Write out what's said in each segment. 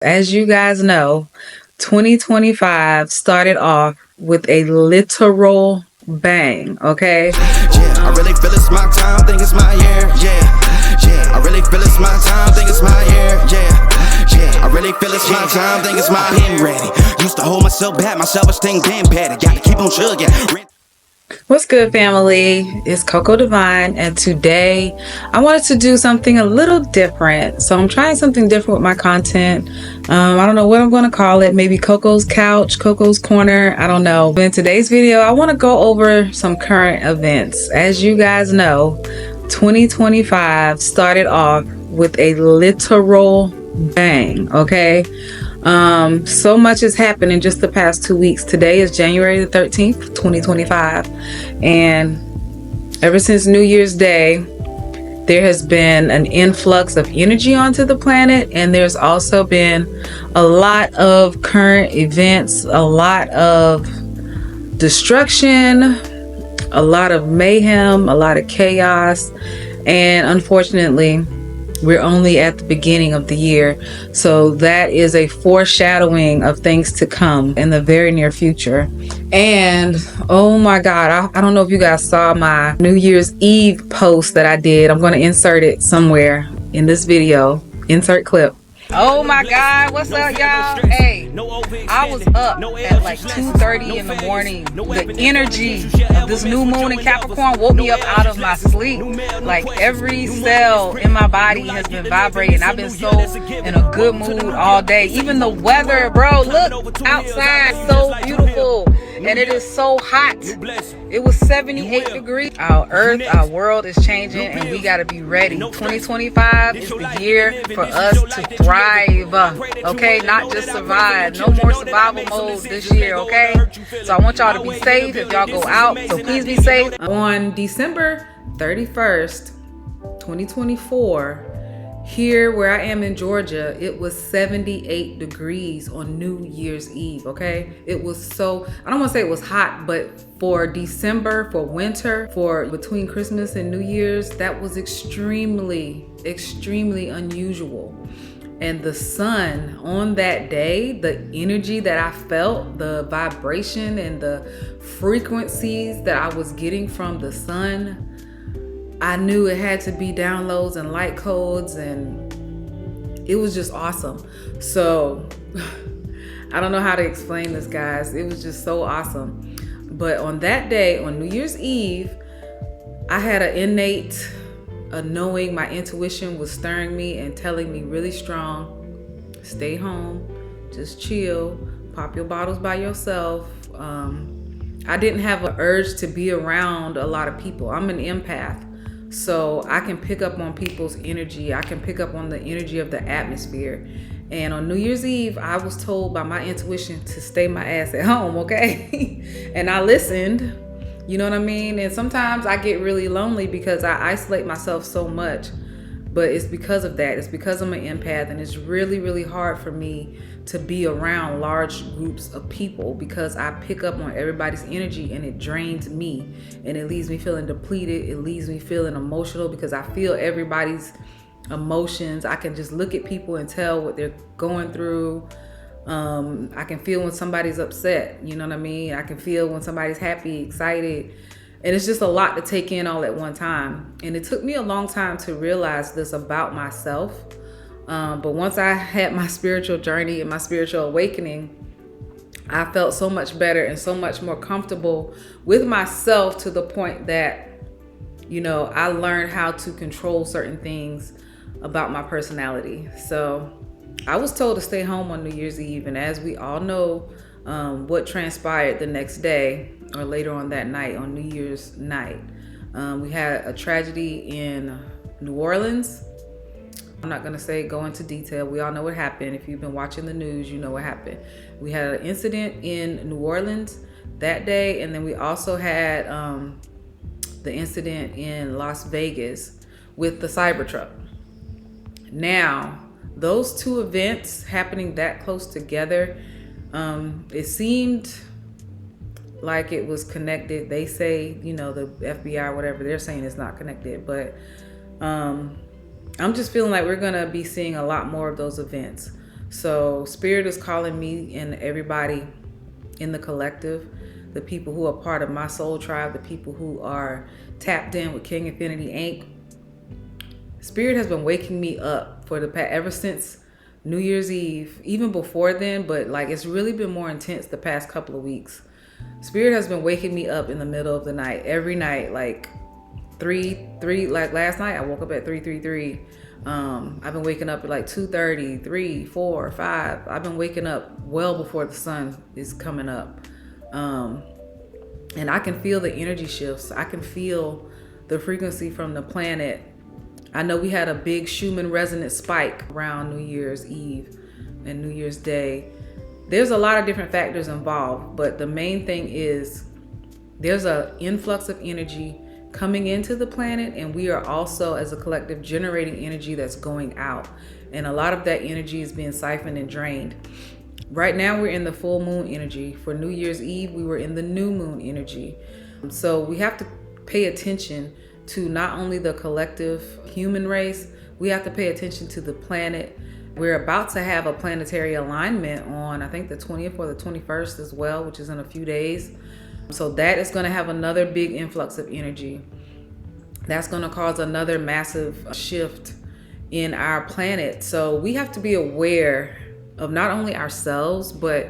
As you guys know, 2025 started off with a literal bang, okay? Yeah, I really feel it's my time, think it's my year, yeah. I really feel it's my time, think it's my year, yeah. I really feel it's my time, think it's my been ready. Used to hold myself back, my self-esteem been petty. Got to keep on chugging. What's good, family? It's Coco Divine, and today I wanted to do something a little different. So I'm trying something different with my content. I don't know what I'm going to call it. Maybe Coco's Couch, Coco's Corner. I don't know. But in today's video, I want to go over some current events. As you guys know, 2025 started off with a literal bang, okay? So much has happened in just the past 2 weeks. Today is January the 13th, 2025. And ever since New Year's Day, there has been an influx of energy onto the planet. And there's also been a lot of current events, a lot of destruction, a lot of mayhem, a lot of chaos. And unfortunately, we're only at the beginning of the year. So that is a foreshadowing of things to come in the very near future. And oh my God, I don't know if you guys saw my New Year's Eve post that I did. I'm going to insert it somewhere in this video. Insert clip. Oh my God, what's up, y'all? Hey, I was up at like 2:30 in the morning. The energy of this new moon in Capricorn woke me up out of my sleep. Like every cell in my body has been vibrating. I've been so in a good mood all day. Even the weather, bro, look outside, so beautiful. And it is so hot. It was 78 degrees. Our earth, our world is changing, and we got to be ready. 2025 is the year for us to thrive, okay? Not just survive. No more survival mode this year, okay? So I want y'all to be safe if y'all go out. So please be safe. On December 31st, 2024, here where I am in Georgia, it was 78 degrees on New Year's Eve, okay? It was so, I don't want to say it was hot, but for December, for winter, for between Christmas and New Year's, that was extremely unusual. And the sun on that day, the energy that I felt, the vibration and the frequencies that I was getting from the sun, I knew it had to be downloads and light codes, and it was just awesome. So I don't know how to explain this, guys. It was just so awesome. But on that day, on New Year's Eve, I had an innate knowing. My intuition was stirring me and telling me really strong, stay home, just chill, pop your bottles by yourself. I didn't have an urge to be around a lot of people. I'm an empath. So I can pick up on people's energy. I can pick up on the energy of the atmosphere. And on New Year's Eve, I was told by my intuition to stay my ass at home, okay? And I listened, you know what I mean? And sometimes I get really lonely because I isolate myself so much. But it's because of that. It's because I'm an empath, and it's really hard for me to be around large groups of people because I pick up on everybody's energy, and it drains me, and it leaves me feeling depleted. It leaves me feeling emotional because I feel everybody's emotions. I can just look at people and tell what they're going through. I can feel when somebody's upset, you know what I mean? I can feel when somebody's happy, excited. And it's just a lot to take in all at one time. And it took me a long time to realize this about myself. But once I had my spiritual journey and my spiritual awakening, I felt so much better and so much more comfortable with myself to the point that, you know, I learned how to control certain things about my personality. So I was told to stay home on New Year's Eve. And as we all know, what transpired the next day or later on that night, on New Year's night, we had a tragedy in New Orleans. I'm not going to go into detail. We all know what happened. If you've been watching the news, you know what happened. We had an incident in New Orleans that day. And then we also had the incident in Las Vegas with the Cybertruck. Now, those two events happening that close together, it seemed like it was connected. They say, you know, the FBI, whatever, they're saying it's not connected. But I'm just feeling like we're going to be seeing a lot more of those events. So Spirit is calling me and everybody in the collective, the people who are part of my soul tribe, the people who are tapped in with King Infinity Inc. Spirit has been waking me up for the past, ever since New Year's Eve, even before then, but like it's really been more intense the past couple of weeks. Spirit has been waking me up in the middle of the night, every night, like three, like last night I woke up at 3:33. I've been waking up at like 2:30, 3, 4, 5. I've been waking up well before the sun is coming up. And I can feel the energy shifts. I can feel the frequency from the planet. I know we had a big Schumann resonance spike around New Year's Eve and New Year's Day. There's a lot of different factors involved, but the main thing is there's an influx of energy coming into the planet, and we are also as a collective generating energy that's going out, and a lot of that energy is being siphoned and drained. Right now we're in the full moon energy. For New Year's Eve we were in the new moon energy. So we have to pay attention to not only the collective human race, we have to pay attention to the planet. We're about to have a planetary alignment on I think the 20th or the 21st as well, which is in a few days. So that is going to have another big influx of energy. That's going to cause another massive shift in our planet. So we have to be aware of not only ourselves, but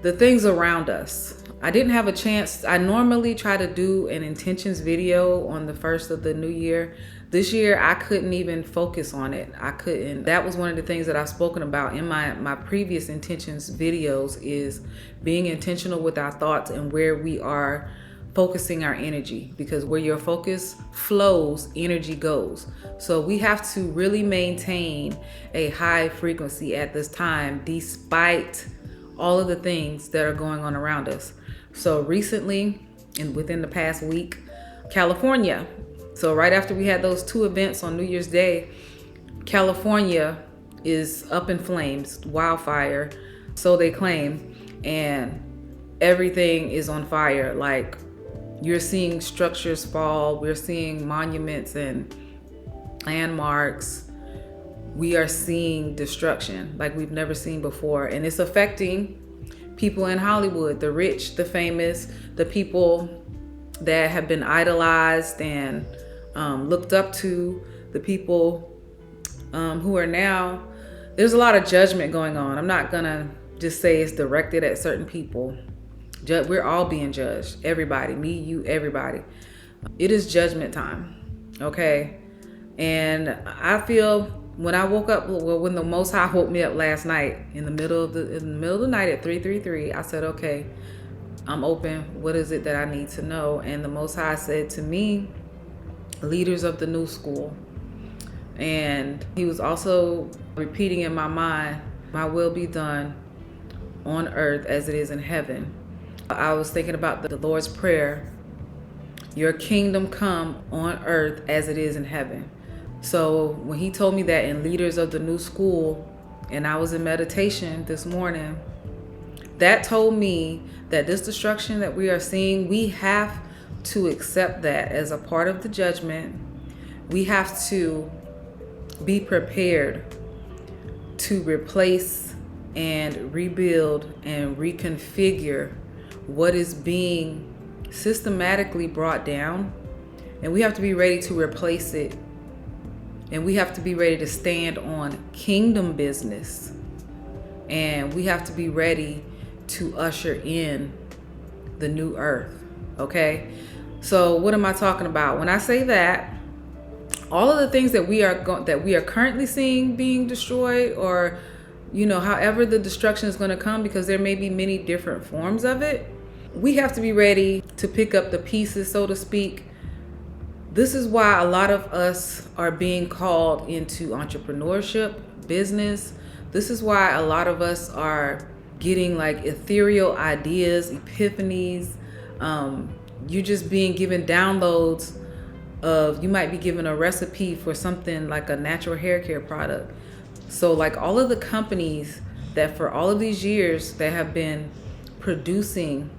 the things around us. I didn't have a chance. I normally try to do an intentions video on the first of the new year. This year, I couldn't even focus on it. I couldn't. That was one of the things that I've spoken about in my previous intentions videos, is being intentional with our thoughts and where we are focusing our energy, because where your focus flows, energy goes. So we have to really maintain a high frequency at this time, despite all of the things that are going on around us. So recently, and within the past week, California. So right after we had those two events on New Year's Day, California is up in flames, wildfire, so they claim, and everything is on fire. Like, you're seeing structures fall, we're seeing monuments and landmarks. We are seeing destruction like we've never seen before, and it's affecting people in Hollywood, the rich, the famous, the people that have been idolized and looked up to, the people who are now, there's a lot of judgment going on. I'm not gonna just say it's directed at certain people. We're all being judged, everybody, me, you, everybody. It is judgment time, okay? And I feel when I woke up, well, when the Most High woke me up last night in the middle of the night at 3:33, I said, okay, I'm open. What is it that I need to know? And the Most High said to me, leaders of the new school. And he was also repeating in my mind, my will be done on earth as it is in heaven. I was thinking about the Lord's Prayer, your kingdom come on earth as it is in heaven. So when he told me that in leaders of the new school, and I was in meditation this morning, that told me that this destruction that we are seeing, we have to accept that as a part of the judgment. We have to be prepared to replace and rebuild and reconfigure what is being systematically brought down, and we have to be ready to replace it, and we have to be ready to stand on kingdom business, and we have to be ready to usher in the new earth. Okay, so what am I talking about when I say that? All of the things that we are currently seeing being destroyed, or however the destruction is going to come, because there may be many different forms of it, we have to be ready to pick up the pieces, so to speak. This is why a lot of us are being called into entrepreneurship, business. This is why a lot of us are getting like ethereal ideas, epiphanies. You're just being given downloads of, you might be given a recipe for something like a natural hair care product. So like all of the companies that for all of these years that have been producing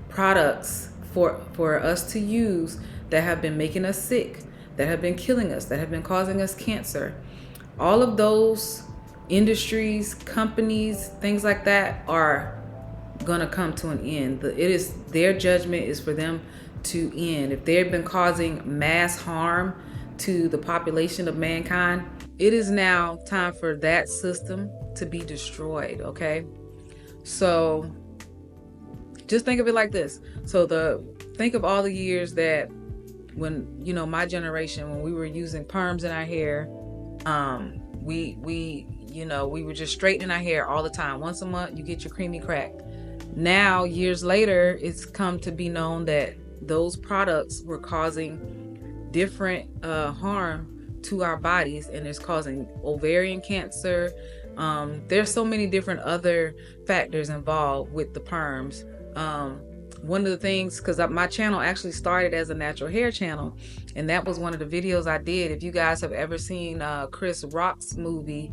products for us to use, that have been making us sick, that have been killing us, that have been causing us cancer, all of those industries, companies, things like that are gonna come to an end. It is their judgment is for them to end. If they've been causing mass harm to the population of mankind, it is now time for that system to be destroyed. Okay, so just think of it like this. So think of all the years that when, you know, my generation, when we were using perms in our hair, we were just straightening our hair all the time. Once a month, you get your creamy crack. Now, years later, it's come to be known that those products were causing different harm to our bodies, and it's causing ovarian cancer. There's so many different other factors involved with the perms. One of the things, because my channel actually started as a natural hair channel, and that was one of the videos I did. If you guys have ever seen Chris Rock's movie,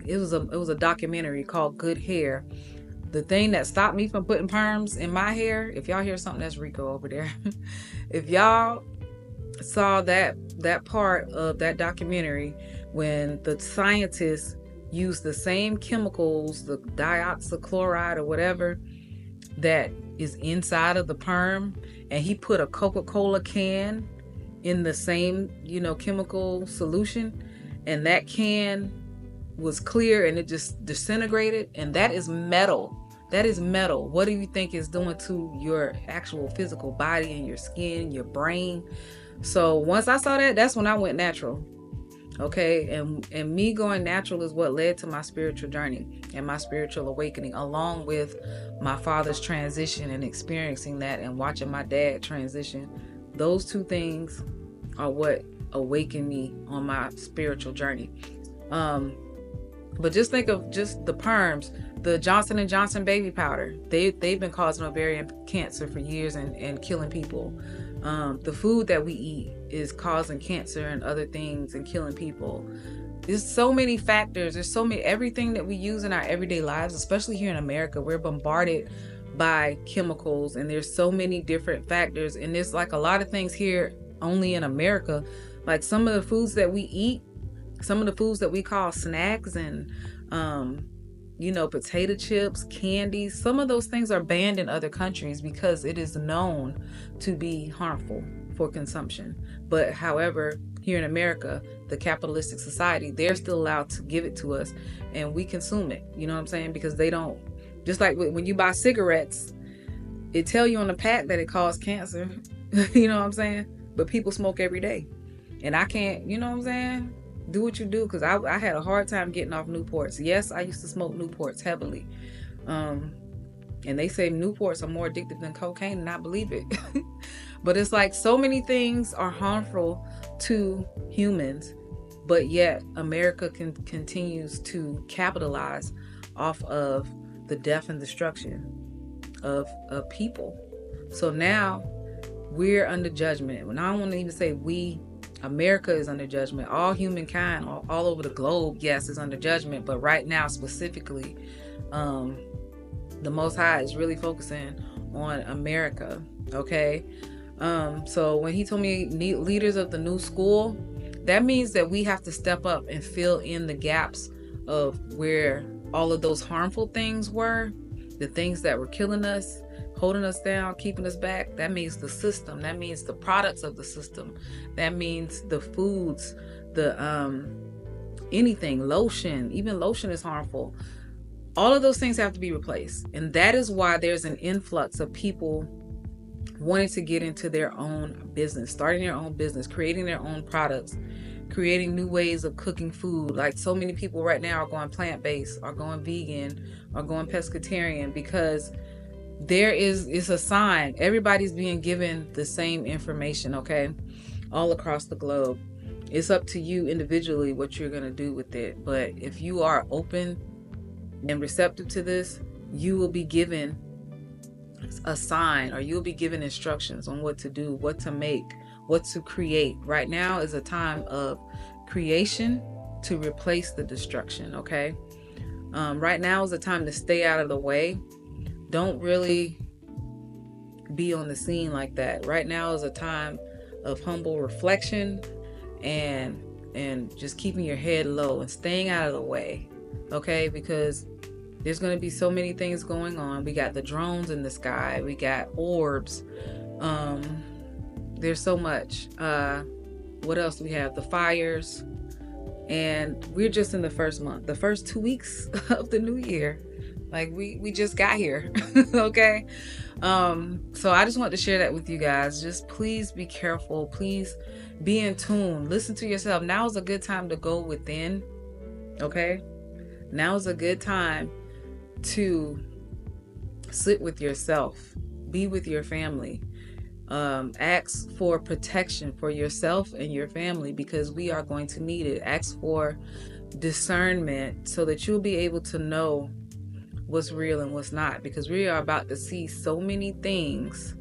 it was a documentary called Good Hair. The thing that stopped me from putting perms in my hair, if y'all hear something, that's Rico over there. If y'all saw that part of that documentary, when the scientists used the same chemicals, the dioxychloride or whatever that is inside of the perm, and he put a Coca-Cola can in the same, chemical solution, and that can was clear and it just disintegrated, and that is metal. That is metal. What do you think is doing to your actual physical body and your skin, your brain? So once I saw that, that's when I went natural. Okay, and me going natural is what led to my spiritual journey and my spiritual awakening, along with my father's transition and experiencing that and watching my dad transition. Those two things are what awakened me on my spiritual journey. But just think of just the perms, the Johnson & Johnson baby powder. They've been causing ovarian cancer for years and killing people. The food that we eat is causing cancer and other things and killing people. There's so many factors. There's so many, everything that we use in our everyday lives, especially here in America, we're bombarded by chemicals, and there's so many different factors. And there's like a lot of things here only in America. Like some of the foods that we eat, some of the foods that we call snacks and, potato chips, candies, some of those things are banned in other countries because it is known to be harmful for consumption. But however, here in America, the capitalistic society, they're still allowed to give it to us and we consume it. You know what I'm saying? Because they don't, just like when you buy cigarettes, it tell you on the pack that it causes cancer. You know what I'm saying? But people smoke every day. And I can't, you know what I'm saying? Do what you do, because I had a hard time getting off Newports. Yes, I used to smoke Newports heavily. And they say Newports are more addictive than cocaine, and I believe it. But it's like so many things are harmful to humans, but yet America continues to capitalize off of the death and destruction of people. So now we're under judgment. And I don't want to even say we. America is under judgment. All humankind, all over the globe, yes, is under judgment. But right now, specifically, the Most High is really focusing on America. Okay. So when he told me leaders of the new school, that means that we have to step up and fill in the gaps of where all of those harmful things were, the things that were killing us, holding us down, keeping us back. That means the system. That means the products of the system. That means the foods, the anything, lotion. Even lotion is harmful. All of those things have to be replaced. And that is why there's an influx of people wanting to get into their own business, starting their own business, creating their own products, creating new ways of cooking food. Like so many people right now are going plant-based, are going vegan, are going pescatarian, because it's a sign. Everybody's being given the same information, okay, all across the globe. It's up to you individually what you're going to do with it. But if you are open and receptive to this, you will be given a sign, or you'll be given instructions on what to do, what to make, what to create. Right now is a time of creation to replace the destruction, okay? Right now is a time to stay out of the way. Don't really be on the scene like that. Right now is a time of humble reflection and just keeping your head low and staying out of the way. okay? Because there's going to be so many things going on. We got the drones in the sky, we got orbs. There's so much. What else do we have? The fires. And we're just in the first month, the first 2 weeks of the new year. Like we just got here. Okay. So I just want to share that with you guys. Just please be careful. Please be in tune. Listen to yourself. Now is a good time to go within. Okay. Now is a good time to sit with yourself, be with your family. Ask for protection for yourself and your family, because we are going to need it. Ask for discernment so that you'll be able to know what's real and what's not, because we are about to see so many things.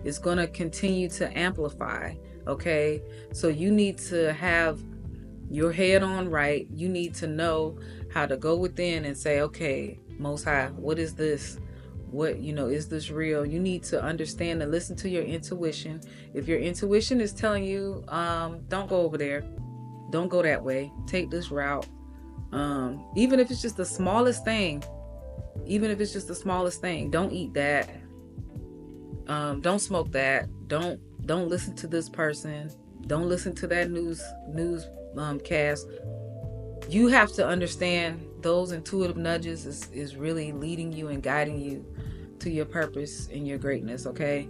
It's going to continue to amplify. Okay, so you need to have your head on right. You need to know how to go within and say, okay, Most High, what is this? What, is this real? You need to understand and listen to your intuition. If your intuition is telling you, don't go over there, don't go that way, take this route. Even if it's just the smallest thing, don't eat that. Don't smoke that. Don't listen to this person. Don't listen to that news cast. You have to understand those intuitive nudges is really leading you and guiding you to your purpose and your greatness. Okay,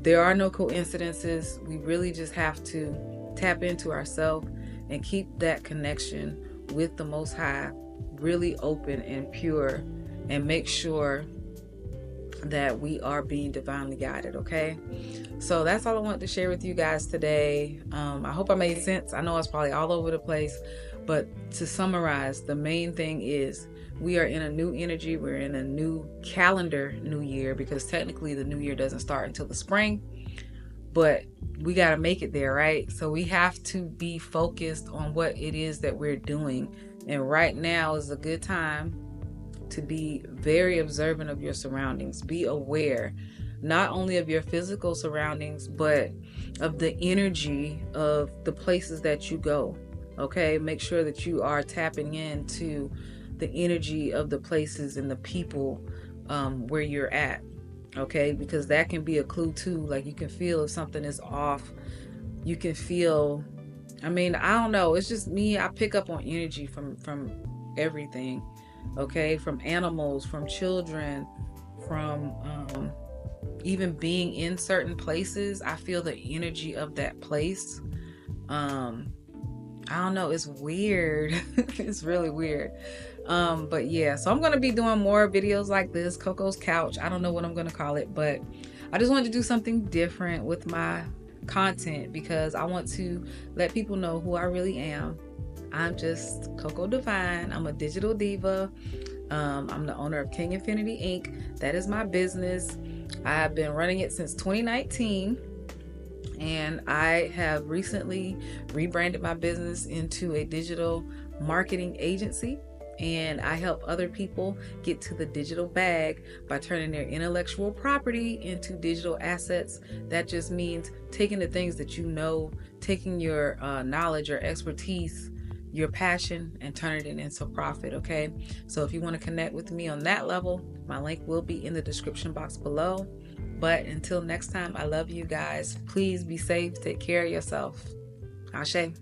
there are no coincidences. We really just have to tap into ourselves and keep that connection with the Most High really open and pure, and make sure that we are being divinely guided. Okay, so that's all I wanted to share with you guys today. I hope I made sense. I know I was probably all over the place, but to summarize, the main thing is we are in a new energy. We're in a new calendar new year, because technically the new year doesn't start until the spring, but we got to make it there, right? So we have to be focused on what it is that we're doing. And right now is a good time to be very observant of your surroundings. Be aware not only of your physical surroundings, but of the energy of the places that you go. Okay, make sure that you are tapping into the energy of the places and the people where you're at. Okay, because that can be a clue too. Like, you can feel if something is off. You can feel, I don't know, it's just me. I pick up on energy from everything. Okay, from animals, from children, from even being in certain places. I feel the energy of that place. I don't know, it's weird. It's really weird. But yeah, so I'm going to be doing more videos like this, Coco's Couch. I don't know what I'm going to call it, but I just wanted to do something different with my content, because I want to let people know who I really am. I'm just Coco Divine. I'm a digital diva. I'm the owner of King Infinity Inc. That is my business. I've been running it since 2019. And I have recently rebranded my business into a digital marketing agency. And I help other people get to the digital bag by turning their intellectual property into digital assets. That just means taking the things that you know, taking your knowledge or expertise, your passion, and turning it into profit. Okay, so if you want to connect with me on that level, my link will be in the description box below. But until next time, I love you guys. Please be safe. Take care of yourself. Ashe.